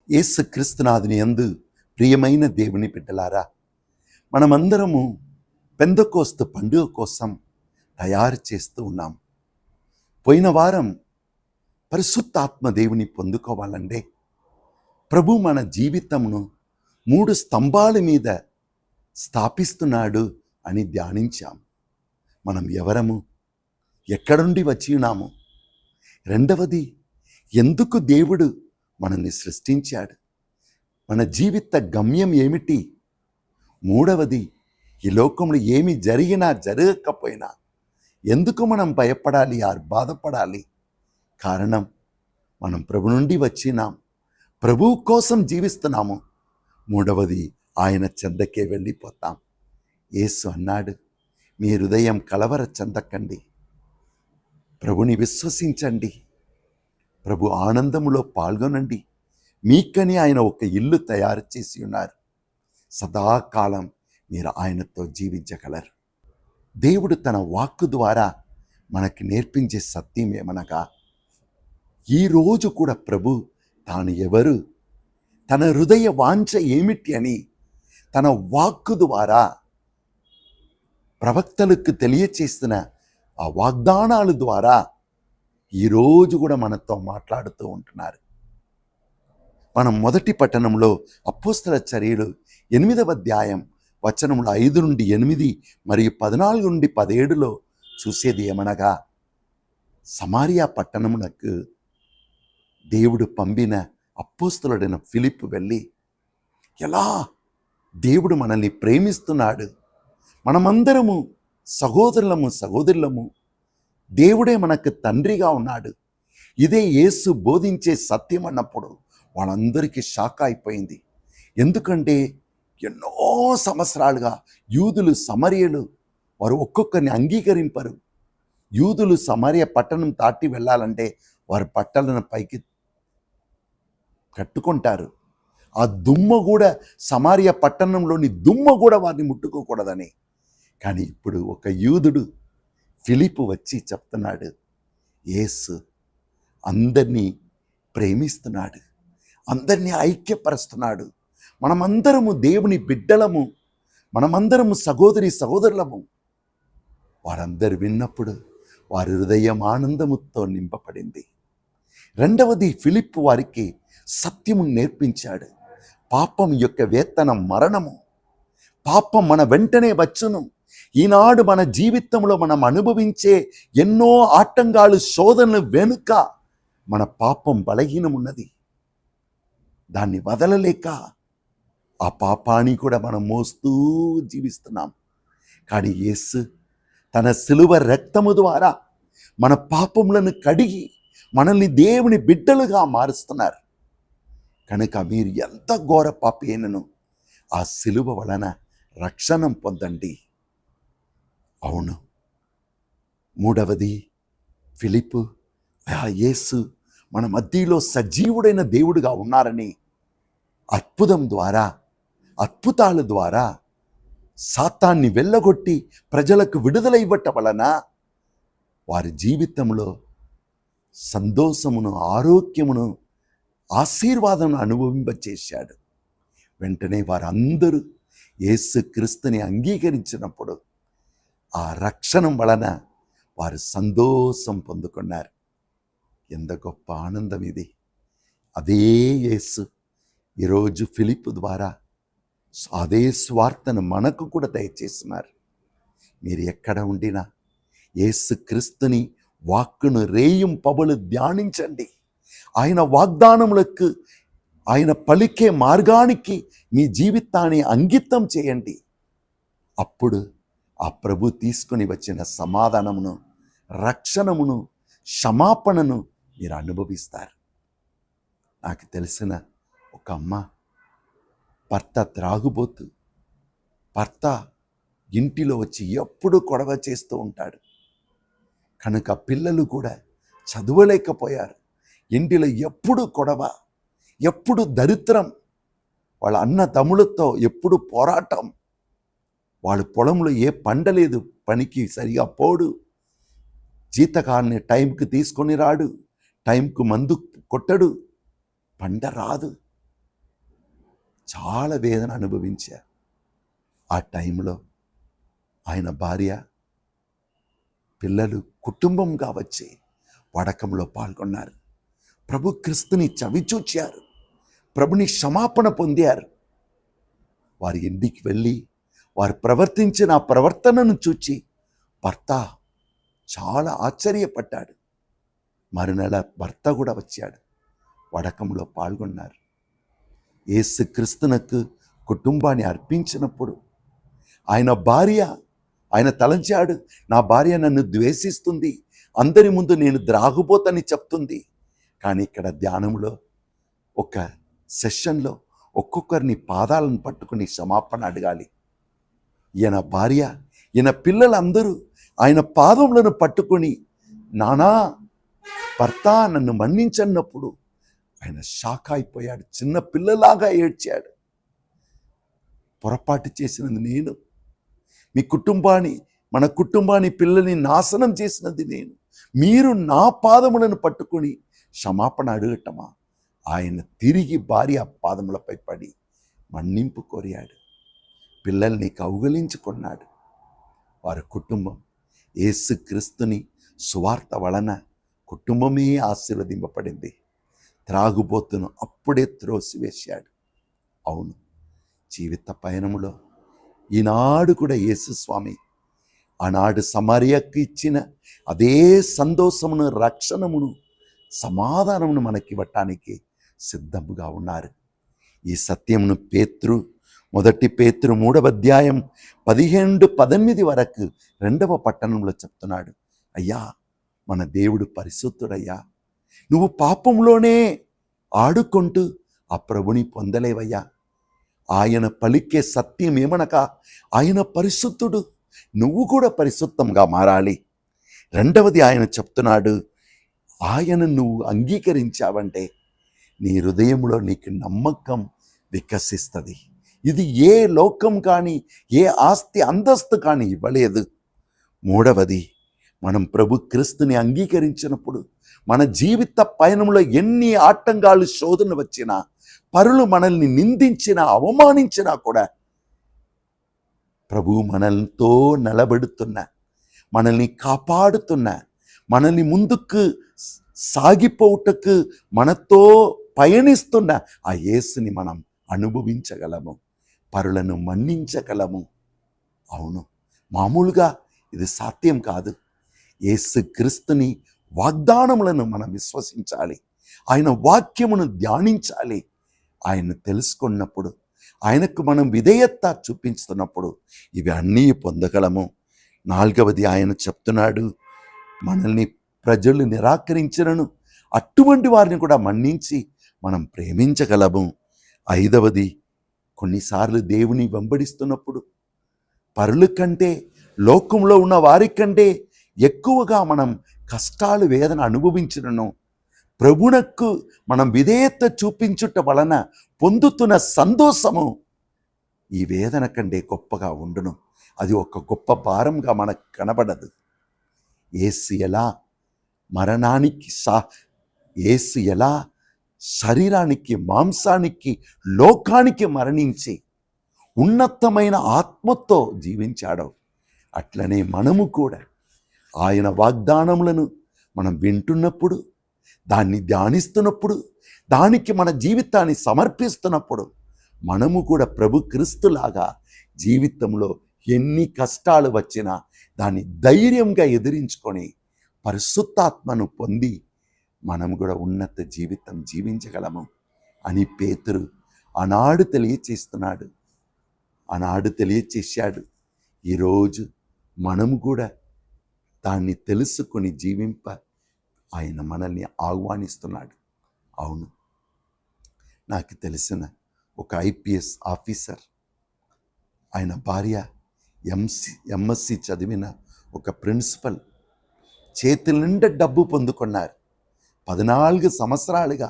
యేసు క్రీస్తునాథుని యందు ప్రియమైన దేవుని బిడ్డలారా, మనమందరము పెందెకోస్తు పండుగ కోసం తయారు చేస్తూ ఉన్నాం. పోయిన వారం పరిశుద్ధాత్మ దేవుని పొందుకోవాలంటే ప్రభు మన జీవితమును 3 స్తంభాల మీద స్థాపిస్తున్నాడు అని ధ్యానించాం. మనం ఎవరము, ఎక్కడి నుండి వచ్చి ఉన్నాము, రెండవది ఎందుకు దేవుడు మనల్ని సృష్టించాడు, మన జీవిత గమ్యం ఏమిటి, మూడవది ఈ లోకంలో ఏమి జరిగినా జరగకపోయినా ఎందుకు మనం భయపడాలి, బాధపడాలి. కారణం మనం ప్రభు నుండి వచ్చినాం, ప్రభువు కోసం జీవిస్తున్నాము. మూడవది ఆయన చెందకే వెళ్ళిపోతాం. యేసు అన్నాడు, మీ హృదయం కలవర చెందకండి, ప్రభుని విశ్వసించండి, ప్రభు ఆనందములో పాల్గొనండి. మీకని ఆయన ఒక ఇల్లు తయారు చేసి ఉన్నారు. సదాకాలం మీరు ఆయనతో జీవించగలరు. దేవుడు తన వాక్కు ద్వారా మనకి నేర్పించే సత్యం ఏమనగా, ఈరోజు కూడా ప్రభు తాను ఎవరు, తన హృదయ వాంఛ ఏమిటి అని తన వాక్కు ద్వారా ప్రవక్తలకు తెలియచేస్తున్న ఆ వాగ్దానాల ద్వారా ఈరోజు కూడా మనతో మాట్లాడుతూ ఉంటున్నారు. మనం మొదటి పట్టణంలో అపోస్తల చర్యలు 8వ అధ్యాయం వచనములు 5 నుండి 8 మరియు 14 నుండి 17లో చూసేది ఏమనగా, సమారియా పట్టణమునకు దేవుడు పంపిన అపోస్తలుడైన ఫిలిప్పు వెళ్ళి, ఎలా దేవుడు మనల్ని ప్రేమిస్తున్నాడు, మనమందరము సహోదరులము, దేవుడే మనకు తండ్రిగా ఉన్నాడు, ఇదే యేసు బోధించే సత్యం అన్నప్పుడు వాళ్ళందరికీ షాక్ అయిపోయింది. ఎందుకంటే ఎన్నో సంవత్సరాలుగా యూదులు, సమరియలు వారు ఒక్కొక్కరిని అంగీకరింపరు. యూదులు సమరయ పట్టణం దాటి వెళ్ళాలంటే వారి పట్టణం పైకి కట్టుకుంటారు. ఆ దుమ్మ కూడా, సమరయ పట్టణంలోని దుమ్మ కూడా వారిని ముట్టుకోకూడదని. కానీ ఇప్పుడు ఒక యూదుడు ఫిలిప్పు వచ్చి చెప్తున్నాడు, యేసు అందరినీ ప్రేమిస్తున్నాడు, అందరినీ ఐక్యపరుస్తున్నాడు, మనమందరము దేవుని బిడ్డలము, మనమందరము సహోదరులము. వారందరూ విన్నప్పుడు వారి హృదయం ఆనందముతో నింపబడింది. రెండవది, ఫిలిప్పు వారికి సత్యము నేర్పించాడు. పాపం యొక్క వేతనం మరణము, పాపం మన వెంటనే వచ్చును. ఈనాడు మన జీవితంలో మనం అనుభవించే ఎన్నో ఆటంకాలు, శోధనలు వెనుక మన పాపం బలహీనం ఉన్నది. దాన్ని వదలలేక ఆ పాపాన్ని కూడా మనం మోస్తూ జీవిస్తున్నాం. కానీ యేసు తన సిలువ రక్తము ద్వారా మన పాపములను కడిగి మనల్ని దేవుని బిడ్డలుగా మారుస్తున్నారు. కనుక మీరు ఎంత ఘోర పాపి అయినను ఆ సిలువ వలన రక్షణ పొందండి. అవును. మూడవది, ఫిలిప్పు యేసు మన మధ్యలో సజీవుడైన దేవుడుగా ఉన్నారని అద్భుతాల ద్వారా సాతాన్ని వెళ్ళగొట్టి ప్రజలకు విడుదల ఇవ్వటం వలన వారి జీవితంలో సంతోషమును, ఆరోగ్యమును, ఆశీర్వాదమును అనుభవింపచేశాడు. వెంటనే వారందరూ యేసు క్రీస్తుని అంగీకరించినప్పుడు ఆ రక్షణ వలన వారు సంతోషం పొందుకున్నారు. ఎంత గొప్ప ఆనందం ఇది! అదే యేసు ఈరోజు ఫిలిప్పు ద్వారా అదే స్వార్థను మనకు కూడా దయచేస్తున్నారు. మీరు ఎక్కడ ఉండినా యేసు క్రీస్తుని వాక్కును రేయింపబలు ధ్యానించండి. ఆయన వాగ్దానములకు, ఆయన పలికే మార్గానికి మీ జీవితాన్ని అంకితం చేయండి. అప్పుడు ఆ ప్రభు తీసుకొని వచ్చిన సమాధానమును, రక్షణమును, క్షమాపణను మీరు అనుభవిస్తారు. నాకు తెలిసిన ఒక అమ్మ, భర్త త్రాగుబోతు, భర్త ఇంటిలో వచ్చి ఎప్పుడు గొడవ చేస్తూ ఉంటాడు. కనుక పిల్లలు కూడా చదవలేకపోయారు. ఇంటిలో ఎప్పుడు గొడవ, ఎప్పుడు దరిద్రం, వాళ్ళ అన్న తమ్ములతో ఎప్పుడు పోరాటం. వాళ్ళ పొలంలో ఏ పంట లేదు, పనికి సరిగా పోడు, జీతకాన్ని టైంకి తీసుకొని రాడు, టైంకు మందు కొట్టడు, పంట రాదు. చాలా వేదన అనుభవించారు. ఆ టైంలో ఆయన భార్య, పిల్లలు కుటుంబంగా వచ్చి వడకంలో పాల్గొన్నారు. ప్రభు క్రీస్తుని చవిచూచారు, ప్రభుని క్షమాపణ పొందారు. వారి ఇంటికి వెళ్ళి వారు ప్రవర్తించిన ఆ ప్రవర్తనను చూచి భర్త చాలా ఆశ్చర్యపడ్డాడు. మరునెల భర్త కూడా వచ్చాడు, వడకంలో పాల్గొన్నారు. యేసు క్రీస్తునకు కుటుంబాన్ని అర్పించినప్పుడు ఆయన తలంచాడు, నా భార్య నన్ను ద్వేషిస్తుంది, అందరి ముందు నేను ద్రాగుబోతని చెప్తుంది. కానీ ఇక్కడ ధ్యానంలో ఒక సెషన్లో ఒక్కొక్కరిని పాదాలను పట్టుకుని క్షమాపణ అడగాలి. ఈయన భార్య, ఈయన పిల్లలందరూ ఆయన పాదములను పట్టుకొని, నానా భర్త నన్ను మన్నించన్నప్పుడు ఆయన షాక్ అయిపోయాడు, చిన్న పిల్లలాగా ఏడ్చాడు. పొరపాటు చేసినది నేను, మన కుటుంబాన్ని పిల్లల్ని నాశనం చేసినది నేను, మీరు నా పాదములను పట్టుకొని క్షమాపణ అడగటమా? ఆయన తిరిగి భార్య పాదములపై పడి మన్నింపు కోరాడు, పిల్లల్ని కౌగలించుకున్నాడు. వారి కుటుంబం యేసుక్రీస్తుని సువార్త వలన కుటుంబమే ఆశీర్వదింపబడింది. త్రాగుబోతును అప్పుడే త్రోసివేశాడు. అవును, జీవిత పయనములో ఈనాడు కూడా యేసుస్వామి ఆనాడు సమరియకు ఇచ్చిన అదే సంతోషమును, రక్షణమును, సమాధానమును మనకివ్వటానికి సిద్ధముగా ఉన్నారు. ఈ సత్యమును మొదటి పేతురు 3వ అధ్యాయం 17-18 వరకు 2వ పట్టణంలో చెప్తున్నాడు. అయ్యా, మన దేవుడు పరిశుద్ధుడయ్యా, నువ్వు పాపంలోనే ఆడుకుంటూ ఆ ప్రభుని పొందలేవయ్యా. ఆయన పలికే సత్యం ఏమనక ఆయన పరిశుద్ధుడు, నువ్వు కూడా పరిశుద్ధంగా మారాలి. రెండవది ఆయన చెప్తున్నాడు, ఆయన నువ్వు అంగీకరించావంటే నీ హృదయంలో నీకు నమ్మకం వికసిస్తుంది. ఇది ఏ లోకం కానీ ఏ ఆస్తి అంతస్తు కానీ ఇవ్వలేదు. మూడవది, మనం ప్రభు క్రీస్తుని అంగీకరించినప్పుడు మన జీవిత పయనంలో ఎన్ని ఆటంకాలు, శోధన వచ్చినా, పరులు మనల్ని నిందించినా, అవమానించినా కూడా ప్రభు మనల్తో నిలబెడుతున్నా, మనల్ని కాపాడుతున్నా, మనల్ని ముందుకు సాగిపోవుటకు మనతో పయనిస్తున్న ఆ యేసుని మనం అనుభవించగలము, పరులను మన్నించగలము. అవును, మామూలుగా ఇది సాధ్యం కాదు. యేసు క్రీస్తుని వాగ్దానములను మనం విశ్వసించాలి, ఆయన వాక్యమును ధ్యానించాలి. ఆయన తెలుసుకున్నప్పుడు, ఆయనకు మనం విధేయత చూపించుతున్నప్పుడు ఇవి అన్నీ పొందగలము. నాలుగవది ఆయన చెప్తున్నాడు, మనల్ని ప్రజలు నిరాకరించినను అటువంటి వారిని కూడా మన్నించి మనం ప్రేమించగలము. ఐదవది, కొన్నిసార్లు దేవుని వెంబడిస్తున్నప్పుడు పరుల కంటే, లోకంలో ఉన్న వారి కంటే ఎక్కువగా మనం కష్టాలు, వేదన అనుభవించినను ప్రభునకు మనం విధేయత చూపించుట వలన పొందుతున్న సంతోషము ఈ వేదన కంటే గొప్పగా ఉండును. అది ఒక గొప్ప భారంగా మనకు కనబడదు. యేసు ఎలా మరణానికి యేసు ఎలా శరీరానికి, మాంసానికి, లోకానికి మరణించి ఉన్నతమైన ఆత్మతో జీవించాడో అట్లనే మనము కూడా ఆయన వాగ్దానములను మనం వింటున్నప్పుడు, దాన్ని ధ్యానిస్తున్నప్పుడు, దానికి మన జీవితాన్ని సమర్పిస్తున్నప్పుడు మనము కూడా ప్రభు క్రీస్తులాగా జీవితంలో ఎన్ని కష్టాలు వచ్చినా దాన్ని ధైర్యంగా ఎదిరించుకొని పరిశుద్ధాత్మను పొంది మనం కూడా ఉన్నత జీవితం జీవించగలము అని పేతురు ఆనాడు తెలియచేశాడు. ఈరోజు మనము కూడా దాన్ని తెలుసుకొని జీవింప ఆయన మనల్ని ఆహ్వానిస్తున్నాడు. అవును, నాకు తెలిసిన ఒక ఐపీఎస్ ఆఫీసర్, ఆయన భార్య ఎంఎస్సి చదివిన ఒక ప్రిన్సిపల్, చేతుల నిండా డబ్బు పొందుకున్నారు. 14 సంవత్సరాలుగా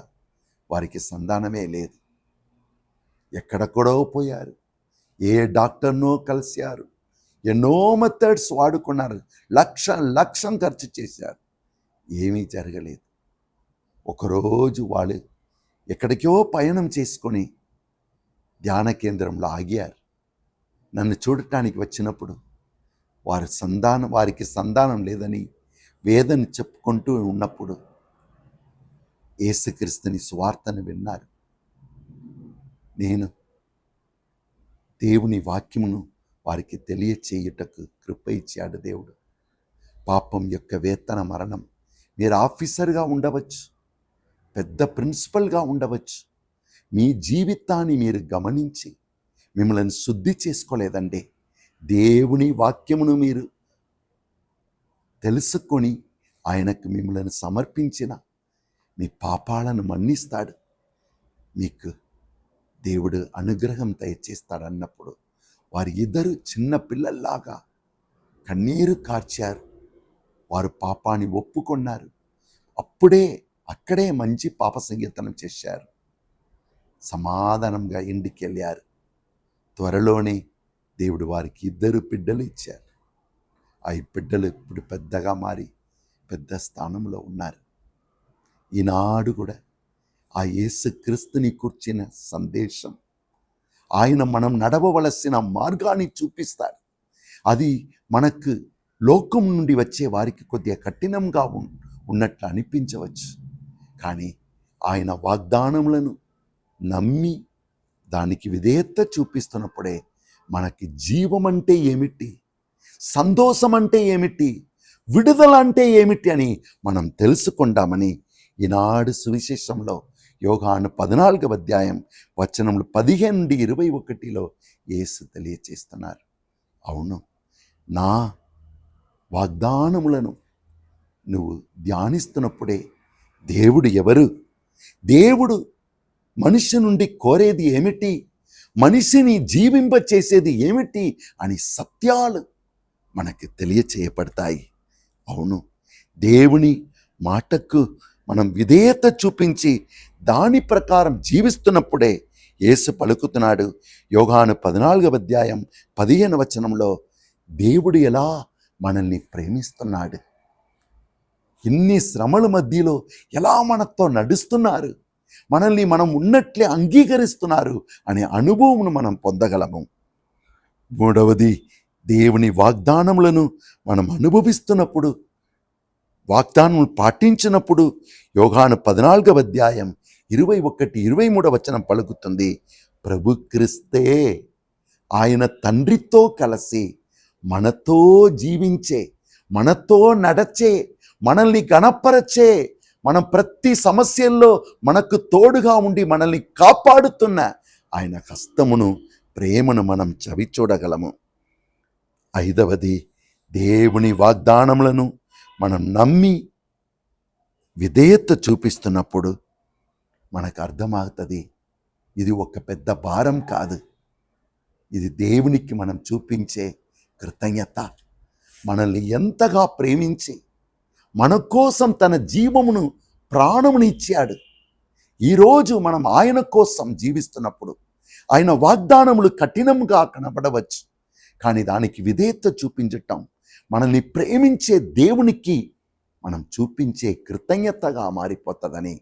వారికి సంతానమే లేదు. ఎక్కడెక్కడో పోయారు, ఏ డాక్టర్నో కలిశారు, ఎన్నో మెథడ్స్ వాడుకున్నారు, లక్షం ఖర్చు చేశారు, ఏమీ జరగలేదు. ఒకరోజు వాళ్ళు ఎక్కడికో పయనం చేసుకొని ధ్యాన కేంద్రంలో ఆగారు. నన్ను చూడటానికి వచ్చినప్పుడు వారికి సంతానం లేదని వేదన చెప్పుకుంటూ ఉన్నప్పుడు యేసుక్రీస్తుని సువార్తను విన్నారు. నేను దేవుని వాక్యమును వారికి తెలియచేయుటకు కృప ఇచ్చాడు దేవుడు. పాపం యొక్క వేతన మరణం. మీరు ఆఫీసర్గా ఉండవచ్చు, పెద్ద ప్రిన్సిపల్గా ఉండవచ్చు. మీ జీవితాన్ని మీరు గమనించి మిమ్మల్ని శుద్ధి చేసుకోలేదండి. దేవుని వాక్యమును మీరు తెలుసుకొని ఆయనకు మిమ్మల్ని సమర్పించిన మీ పాపాలను మన్నిస్తాడు. మీకు దేవుడు అనుగ్రహం దయచేస్తాడన్నప్పుడు వారి ఇద్దరు చిన్న పిల్లల్లాగా కన్నీరు కార్చారు. వారు పాపాన్ని ఒప్పుకొన్నారు. అక్కడే మంచి పాప సంగీతనం చేశారు. సమాధానంగా ఇంటికి వెళ్ళారు. త్వరలోనే దేవుడు వారికి 2 బిడ్డలు ఇచ్చారు. ఆ బిడ్డలు ఇప్పుడు పెద్దగా మారి పెద్ద స్థానంలో ఉన్నారు. ఈనాడు కూడా ఆ యేసుక్రీస్తుని కూర్చిన సందేశం, ఆయన మనం నడవవలసిన మార్గాన్ని చూపిస్తాడు. అది మనకు లోకం నుండి వచ్చే వారికి కొద్దిగా కఠినంగా ఉన్నట్లు అనిపించవచ్చు. కానీ ఆయన వాగ్దానములను నమ్మి దానికి విధేయత చూపిస్తున్నప్పుడే మనకి జీవం అంటే ఏమిటి, సంతోషం అంటే ఏమిటి, విడుదల అంటే ఏమిటి అని మనం తెలుసుకుంటామని ఈనాడు సువిశేషంలో యోహాను 14వ అధ్యాయం వచనములు 15 నుండి 21లో యేసు తెలియచేస్తున్నారు. అవును, నా వాగ్దానములను నువ్వు ధ్యానిస్తున్నప్పుడే దేవుడు ఎవరు, దేవుడు మనిషి నుండి కోరేది ఏమిటి, మనిషిని జీవింపచేసేది ఏమిటి అని సత్యాలు మనకి తెలియచేయబడతాయి. అవును, దేవుని మాటకు మనం విధేయత చూపించి దాని ప్రకారం జీవిస్తున్నప్పుడే యేసు పలుకుతున్నాడు. యోహాను 14వ అధ్యాయం 15వ వచనంలో దేవుడు ఎలా మనల్ని ప్రేమిస్తున్నాడు, ఇన్ని శ్రమల మధ్యలో ఎలా మనతో నడుస్తున్నారు, మనల్ని మనం ఉన్నట్లే అంగీకరిస్తున్నారు అనే అనుభవమును మనం పొందగలము. 3వది, దేవుని వాగ్దానములను మనం అనుభవిస్తున్నప్పుడు, వాగ్దానములు పాటించినప్పుడు యోహాను 14వ అధ్యాయం 21-23 వచనం పలుకుతుంది. ప్రభు క్రీస్తే ఆయన తండ్రితో కలిసి మనతో జీవించే, మనతో నడచే, మనల్ని గణపరచే, మనం ప్రతి సమస్యల్లో మనకు తోడుగా ఉండి మనల్ని కాపాడుతున్న ఆయన హస్తమును, ప్రేమను మనం చవి చూడగలము. 5వది, దేవుని వాగ్దానములను మనం నమ్మి విధేయత చూపిస్తున్నప్పుడు మనకు అర్థమవుతుంది, ఇది ఒక పెద్ద భారం కాదు, ఇది దేవునికి మనం చూపించే కృతజ్ఞత. మనల్ని ఎంతగా ప్రేమించి మన కోసం తన జీవమును, ప్రాణమును ఇచ్చాడు. ఈరోజు మనం ఆయన కోసం జీవిస్తున్నప్పుడు ఆయన వాగ్దానములు కఠినంగా కనబడవచ్చు, కానీ దానికి విధేయత చూపించటం మనల్ని ప్రేమించే దేవునికి మనం చూపించే కృతజ్ఞతగా మారిపోతుందని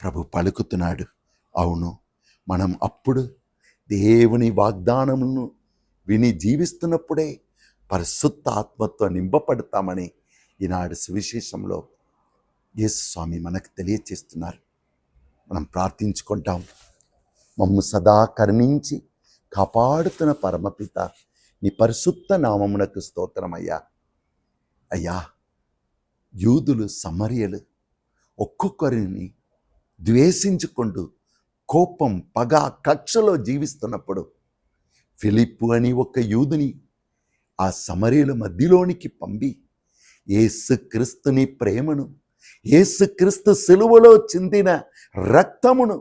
ప్రభు పలుకుతున్నాడు. అవును, మనం అప్పుడు దేవుని వాగ్దానములను విని జీవిస్తున్నప్పుడే పరిశుద్ధ ఆత్మతో నింపబడతామని ఈనాడు సువిశేషంలో యేసు స్వామి మనకు తెలియచేస్తున్నారు. మనం ప్రార్థించుకుంటాం. మమ్ము సదా కరుణించి కాపాడుతున్న పరమపిత నీ పరిశుద్ధ నామమునకు స్తోత్రమయ్యా. అయ్యా, యూదులు, సమరియలు ఒక్కొక్కరిని ద్వేషించుకుంటూ కోపం, పగ, కక్షలో జీవిస్తున్నప్పుడు ఫిలిప్పు అని ఒక యూదుని ఆ సమరియల మధ్యలోనికి పంపి యేసుక్రీస్తుని ప్రేమను, యేసుక్రీస్తు సిలువలో చిందిన రక్తమును,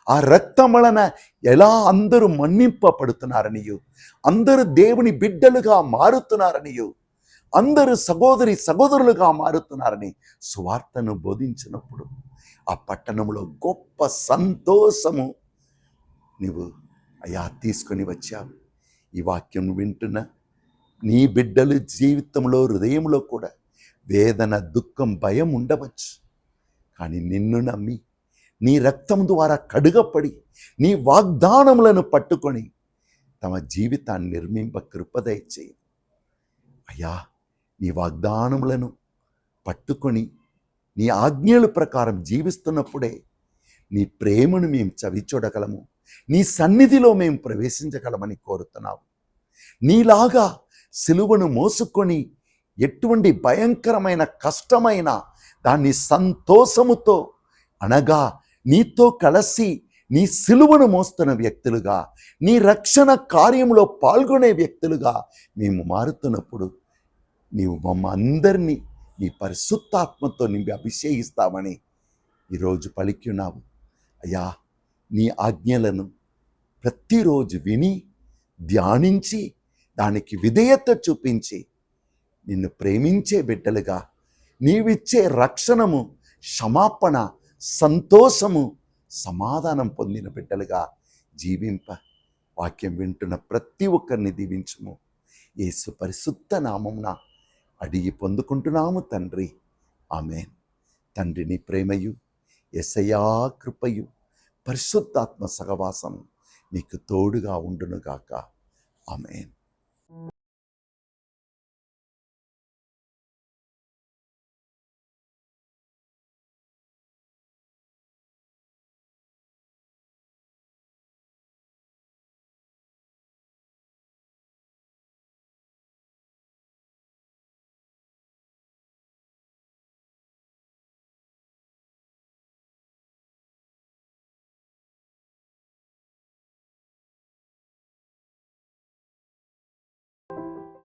ఆ రక్తం వలన ఎలా అందరూ మన్నింపబడుతున్నారనియు, అందరూ దేవుని బిడ్డలుగా మారుతున్నారనియు, అందరూ సహోదరులుగా మారుతున్నారని సువార్తను బోధించినప్పుడు ఆ పట్టణంలో గొప్ప సంతోషము నీవు అయ్యా తీసుకొని వచ్చావు. ఈ వాక్యం వింటున్న నీ బిడ్డలు జీవితంలో, హృదయంలో కూడా వేదన, దుఃఖం, భయం ఉండవచ్చు. కానీ నిన్ను నమ్మి నీ రక్తం ద్వారా కడుగపడి నీ వాగ్దానములను పట్టుకొని తమ జీవితాన్ని నిర్మింప కృపదయచేయి. అయ్యా, నీ వాగ్దానములను పట్టుకొని నీ ఆజ్ఞల ప్రకారం జీవిస్తున్నప్పుడే నీ ప్రేమను మేము చవిచూడగలము, నీ సన్నిధిలో మేము ప్రవేశించగలమని కోరుతున్నావు. నీలాగా సిలువను మోసుకొని ఎటువంటి భయంకరమైన కష్టమైన దాన్ని సంతోషముతో, అనగా నీతో కలిసి నీ సిలువను మోస్తున్న వ్యక్తులుగా, నీ రక్షణ కార్యంలో పాల్గొనే వ్యక్తులుగా మేము మారుతున్నప్పుడు నీవు మమ్మ అందరినీ నీ పరిశుద్ధాత్మతో నింపి అభిషేకిస్తామని ఈరోజు పలికినావు. అయ్యా, నీ ఆజ్ఞలను ప్రతిరోజు విని ధ్యానించి దానికి విధేయత చూపించి నిన్ను ప్రేమించే బిడ్డలుగా, నీవిచ్చే రక్షణము, క్షమాపణ, సంతోషము, సమాధానం పొందిన బిడ్డలుగా జీవింప వాక్యం వింటున్న ప్రతి ఒక్కరిని దీవించుము. యేసు పరిశుద్ధ నామమున అడిగి పొందుకుంటున్నాము తండ్రి, ఆమేన్. తండ్రి నీ ప్రేమయు, యేసయ్యా కృపయు, పరిశుద్ధాత్మ సహవాసం మీకు తోడుగా ఉండునుగాక. ఆమేన్.